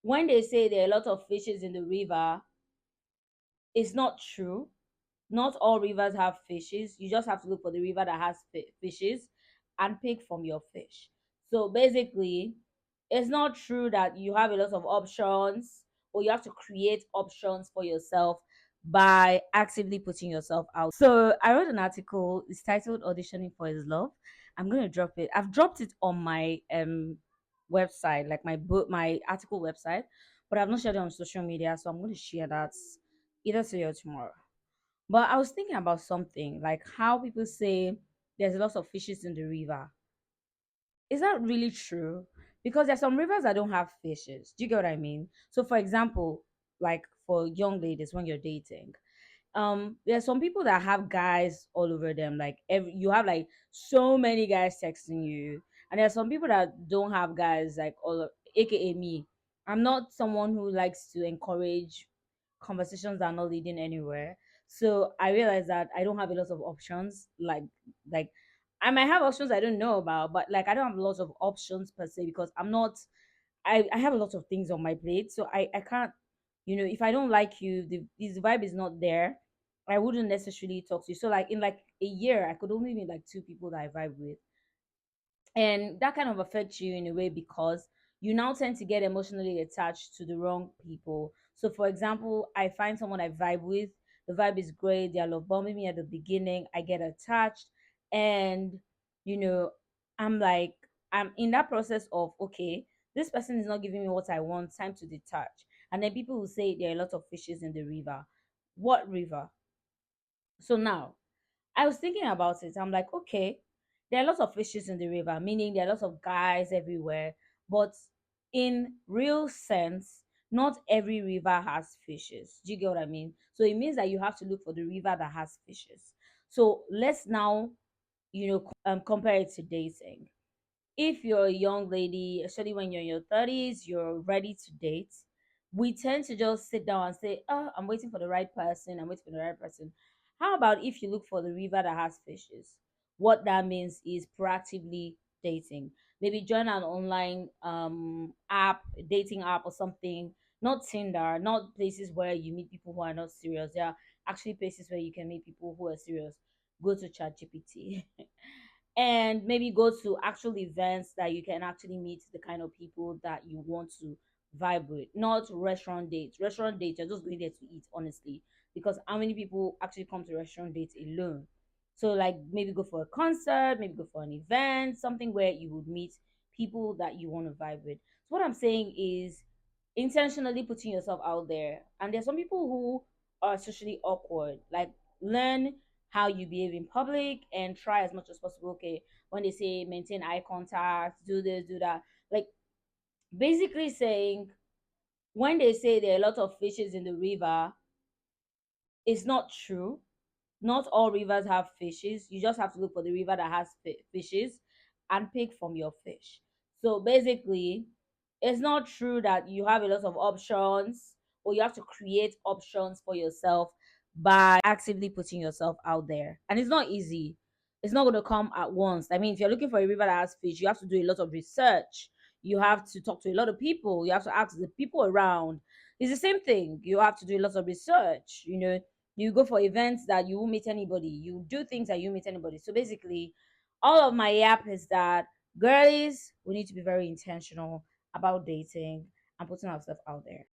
when they say there are a lot of fishes in the river, it's not true. Not all rivers have fishes. You just have to look for the river that has fishes and pick from your fish. So basically, it's not true that you have a lot of options or you have to create options for yourself by actively putting yourself out. So I wrote an article. It's titled "Auditioning for His Love." I'm gonna drop it. I've dropped it on my website, like my article website, but I've not shared it on social media. So I'm going to share that either today or tomorrow. But I was thinking about something like how people say there's lots of fishes in the river. Is that really true? Because there's some rivers that don't have fishes. Do you get what I mean? So, for example, like for young ladies when you're dating, there's some people that have guys all over them. Like you have like so many guys texting you, and there's some people that don't have guys like aka me. I'm not someone who likes to encourage conversations that are not leading anywhere. So I realized that I don't have a lot of options. Like I might have options I don't know about, but like I don't have lots of options per se because I'm not. I have a lot of things on my plate, so I can't. If I don't like you, the vibe is not there. I wouldn't necessarily talk to you. So like in like a year, I could only meet like two people that I vibe with, and that kind of affects you in a way because you now tend to get emotionally attached to the wrong people. So for example, I find someone I vibe with, the vibe is great, they're love bombing me at the beginning, I get attached, and you know I'm like, I'm in that process of, okay, this person is not giving me what I want, time to detach. And then people will say there are a lot of fishes in the river. What river? So now I was thinking about it. I'm like, okay, there are lots of fishes in the river, meaning there are lots of guys everywhere. But in real sense, not every river has fishes. Do you get what I mean? So it means that you have to look for the river that has fishes. So let's now, compare it to dating. If you're a young lady, especially when you're in your 30s, you're ready to date, we tend to just sit down and say, oh, I'm waiting for the right person. I'm waiting for the right person. How about if you look for the river that has fishes? What that means is proactively dating. Maybe join an online app, dating app or something. Not Tinder, not places where you meet people who are not serious. There are actually places where you can meet people who are serious. Go to ChatGPT. And maybe go to actual events that you can actually meet the kind of people that you want to vibe with, not restaurant dates. Restaurant dates, you're just going there to eat, honestly, because how many people actually come to restaurant dates alone? So like maybe go for a concert, maybe go for an event, something where you would meet people that you want to vibe with. So what I'm saying is intentionally putting yourself out there. And there's some people who are socially awkward. Like learn how you behave in public and try as much as possible. Okay, when they say maintain eye contact, do this, do that. Like basically saying when they say there are a lot of fishes in the river, it's not true. Not all rivers have fishes. You just have to look for the river that has fishes and pick from your fish. So basically, it's not true that you have a lot of options or you have to create options for yourself by actively putting yourself out there. And it's not easy. It's not going to come at once. I mean, if you're looking for a river that has fish, you have to do a lot of research. You have to talk to a lot of people. You have to ask the people around. It's the same thing. You have to do a lot of research. You go for events that you won't meet anybody. You do things that you meet anybody. So basically, all of my yap is that girlies, we need to be very intentional about dating and putting ourselves out there.